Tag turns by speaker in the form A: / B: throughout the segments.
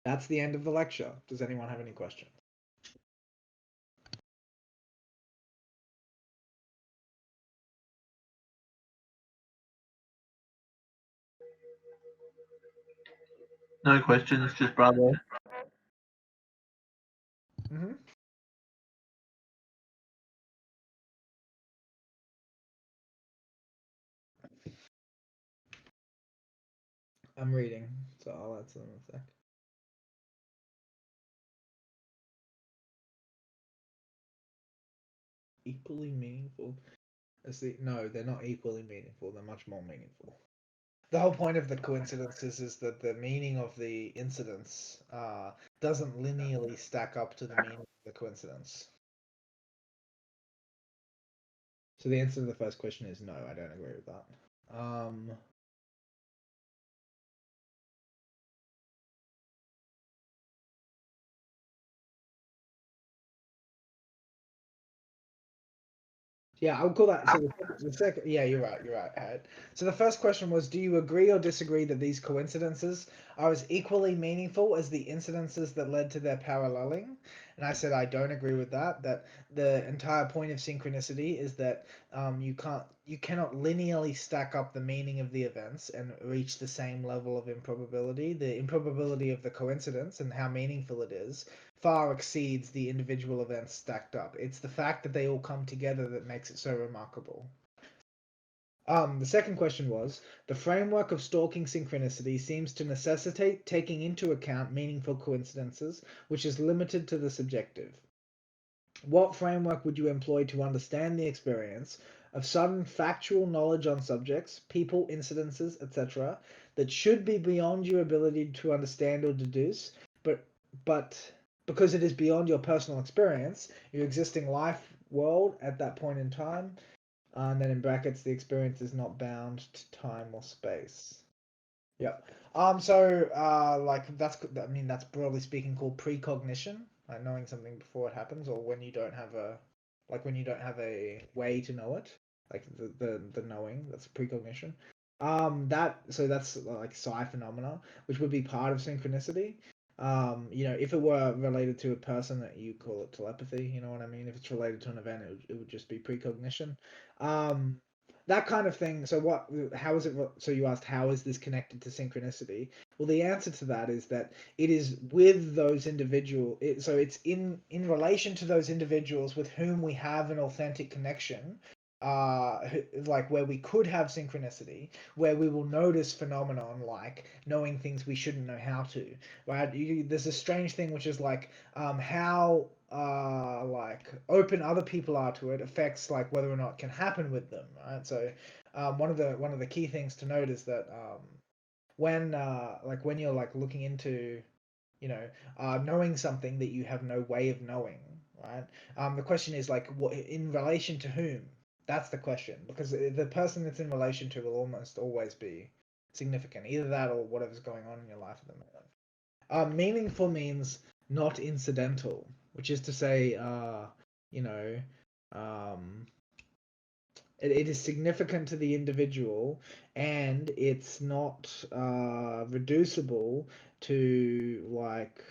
A: That's the end of the lecture. Does anyone have any questions?
B: No questions, just bravo.
A: Mm-hmm. I'm reading, so I'll answer them in a sec. Equally meaningful? No, they're not equally meaningful. They're much more meaningful. The whole point of the coincidences is that the meaning of the incidents doesn't linearly stack up to the meaning of the coincidence. So the answer to the first question is no, I don't agree with that. Yeah, I'll call that. So the second, yeah, you're right. So the first question was, do you agree or disagree that these coincidences are as equally meaningful as the incidences that led to their paralleling? And I said I don't agree with that. That the entire point of synchronicity is that you cannot linearly stack up the meaning of the events and reach the same level of improbability. The improbability of the coincidence and how meaningful it is far exceeds the individual events stacked up. It's the fact that they all come together that makes it so remarkable. The second question was, the framework of stalking synchronicity seems to necessitate taking into account meaningful coincidences, which is limited to the subjective. What framework would you employ to understand the experience of sudden factual knowledge on subjects, people, incidences, etc., that should be beyond your ability to understand or deduce, but because it is beyond your personal experience, your existing life world at that point in time, and then in brackets, the experience is not bound to time or space. Yep. Like that's broadly speaking called precognition, like knowing something before it happens, or when you don't have a way to know it, like the knowing, that's precognition. That's like psi phenomena, which would be part of synchronicity. If it were related to a person, that you call it telepathy, you know what I mean? If it's related to an event, it would just be precognition. Um, that kind of thing. How is it? So you asked, how is this connected to synchronicity? Well, the answer to that is that it is with those individuals. So it's in relation to those individuals with whom we have an authentic connection, like where we could have synchronicity, where we will notice phenomenon like knowing things we shouldn't know how to. Right? There's a strange thing which is like how like open other people are to it affects like whether or not it can happen with them, right? So one of the key things to note is that when you're like looking into knowing something that you have no way of knowing, right? The question is like, what in relation to whom? That's the question, because the person that's in relation to will almost always be significant, either that or whatever's going on in your life at the moment. Meaningful means not incidental, which is to say, you know, um, it is significant to the individual, and it's not reducible to like,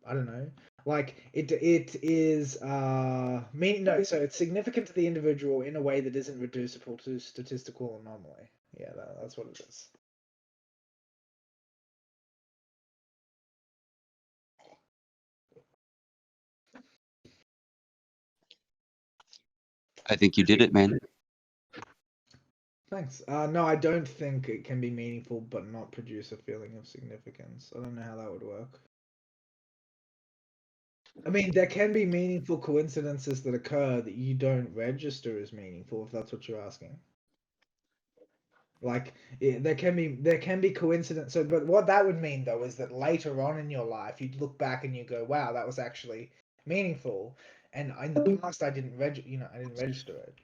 A: I don't know, like it is mean no, so it's significant to the individual in a way that isn't reducible to statistical anomaly. Yeah, that's what it is.
C: I think you did it, man.
A: Thanks. No, I don't think it can be meaningful but not produce a feeling of significance. I don't know how that would work. I mean, there can be meaningful coincidences that occur that you don't register as meaningful, if that's what you're asking. Like, there can be coincidence. So, but what that would mean though is that later on in your life, you'd look back and you go, "Wow, that was actually meaningful." And in the past, I didn't register it.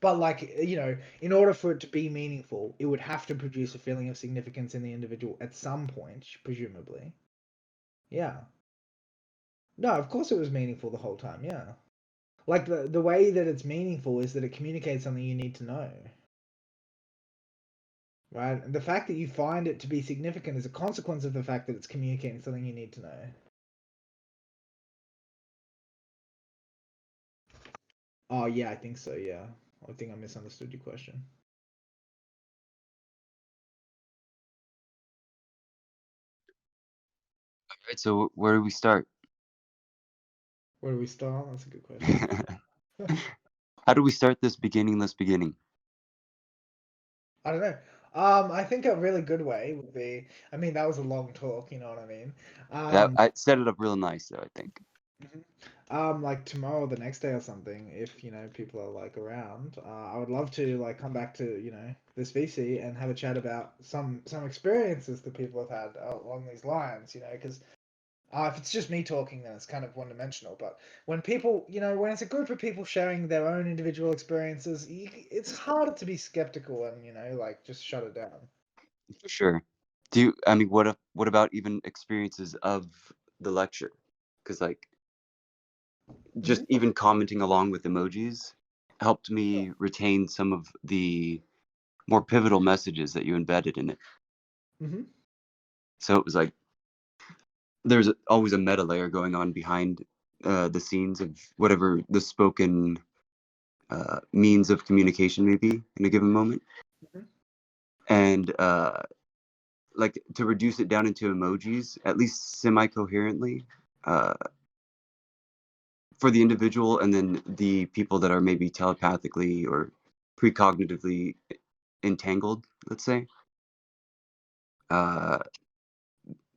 A: But like, in order for it to be meaningful, it would have to produce a feeling of significance in the individual at some point, presumably. Yeah. No, of course it was meaningful the whole time. Yeah. Like the way that it's meaningful is that it communicates something you need to know. right? And the fact that you find it to be significant is a consequence of the fact that it's communicating something you need to know. Oh yeah, I think so. Yeah, I think I misunderstood your question.
C: All right, so where do we start?
A: Where do we start? That's a good question.
C: How do we start this beginningless beginning?
A: I don't know. I think a really good way would be. I mean, that was a long talk. You know what I mean?
C: I set it up real nice, though, I think.
A: Mhm. Like tomorrow or the next day or something, if people are like around, I would love to like come back to this VC and have a chat about some experiences that people have had along these lines. Because if it's just me talking, then it's kind of one dimensional. But when people, when it's a group of people sharing their own individual experiences, it's harder to be skeptical and like just shut it down.
C: For sure. I mean, what about even experiences of the lecture? Because, like, just
A: Mhm.
C: even commenting along with emojis helped me retain some of the more pivotal messages that you embedded in it.
A: Mm-hmm.
C: So it was like there's always a meta layer going on behind the scenes of whatever the spoken means of communication may be in a given moment.
A: Mm-hmm.
C: And like to reduce it down into emojis, at least semi-coherently, uh, for the individual, and then the people that are maybe telepathically or precognitively entangled, let's say. Uh,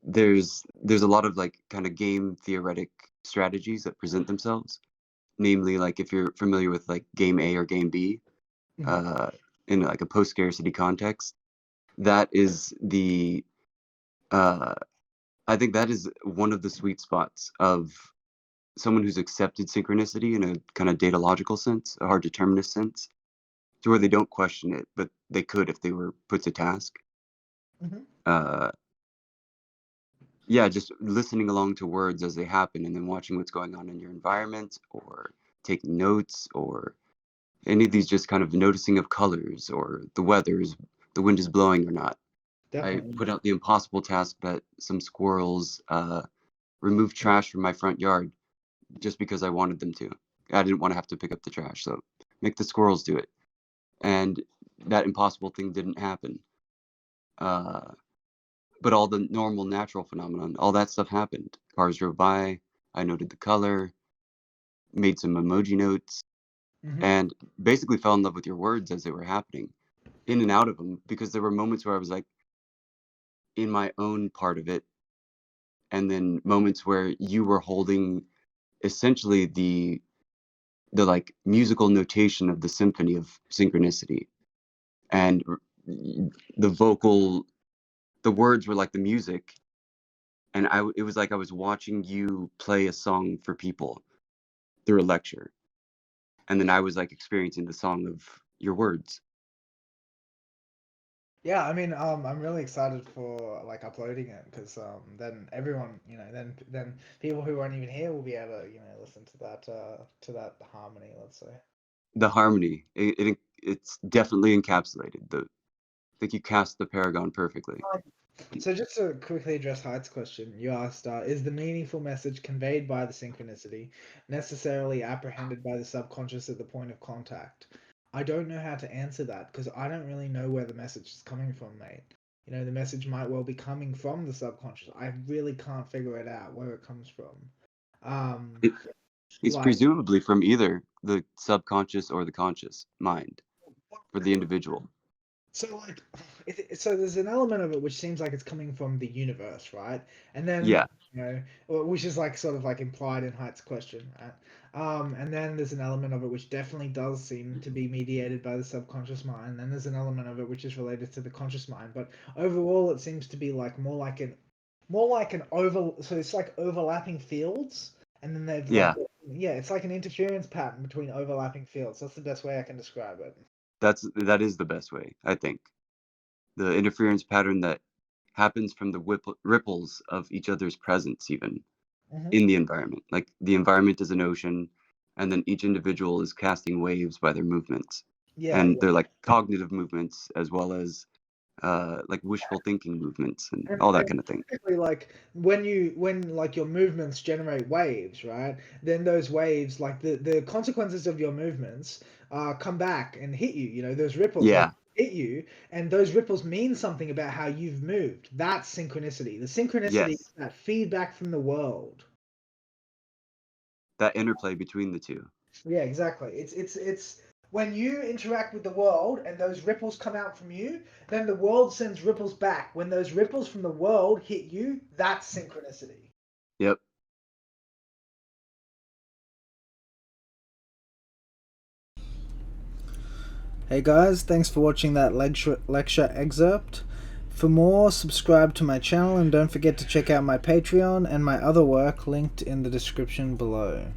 C: there's a lot of like kind of game theoretic strategies that present themselves. Namely, like if you're familiar with like game A or game B,
A: Mm-hmm.
C: uh, in like a post scarcity context, that is the uh, I think that is one of the sweet spots of someone who's accepted synchronicity in a kind of datalogical sense, a hard determinist sense, to where they don't question it, but they could if they were put to task.
A: Mm-hmm.
C: Uh, yeah, just listening along to words as they happen and then watching what's going on in your environment or taking notes or any of these just kind of noticing of colors or the wind is blowing or not. I
A: Definitely.
C: put out the impossible task that some squirrels remove trash from my front yard just because I wanted them to. I didn't want to have to pick up the trash, so make the squirrels do it. And that impossible thing didn't happen. Uh, but all the normal natural phenomenon, all that stuff happened. Cars drove by. I noted the color, made some emoji notes,
A: Mm-hmm.
C: and basically fell in love with your words as they were happening, in and out of them, because there were moments where I was like in my own part of it, and then moments where you were holding essentially the like musical notation of the symphony of synchronicity, and the vocal, the words were like the music, and it was like I was watching you play a song for people through a lecture, and then I was like experiencing the song of your words.
A: Yeah, I mean, I'm really excited for like uploading it because then everyone, then people who aren't even here will be able to, listen to that harmony, let's say.
C: The harmony, it's definitely encapsulated. I think you cast the paragon perfectly.
A: Um, so just to quickly address Hyde's question, you asked, is the meaningful message conveyed by the synchronicity necessarily apprehended by the subconscious at the point of contact? I don't know how to answer that because I don't really know where the message is coming from, mate. The message might well be coming from the subconscious. I really can't figure it out where it comes from. Um,
C: It, it's
A: like
C: presumably from either the subconscious or the conscious mind for the individual.
A: so like so there's an element of it which seems like it's coming from the universe, right? And then
C: Yeah,
A: which is like sort of like implied in Height's question, right? And then there's an element of it which definitely does seem to be mediated by the subconscious mind. And then there's an element of it which is related to the conscious mind. But overall, it seems to be like more like an over. So it's like overlapping fields, and then they've like
C: yeah.
A: yeah, it's like an interference pattern between overlapping fields. That's the best way I can describe it.
C: That is the best way, I think. The interference pattern that happens from the ripples of each other's presence, even
A: Hmm.
C: in the environment. Like the environment is an ocean, and then each individual is casting waves by their movements,
A: Yeah,
C: and they're like cognitive movements as well as like wishful thinking movements and all that kind of thing.
A: Typically, like when like your movements generate waves, right? Then those waves, like the consequences of your movements, come back and hit you. You know, those ripples
C: Yeah.
A: hit you, and those ripples mean something about how you've moved. That's synchronicity. The synchronicity is
C: Yes.
A: that feedback from the world.
C: That interplay between the two.
A: Yeah, exactly. It's when you interact with the world and those ripples come out from you, then the world sends ripples back. When those ripples from the world hit you, that's synchronicity.
C: Yep.
A: Hey guys, thanks for watching that lecture excerpt. For more, subscribe to my channel and don't forget to check out my Patreon and my other work linked in the description below.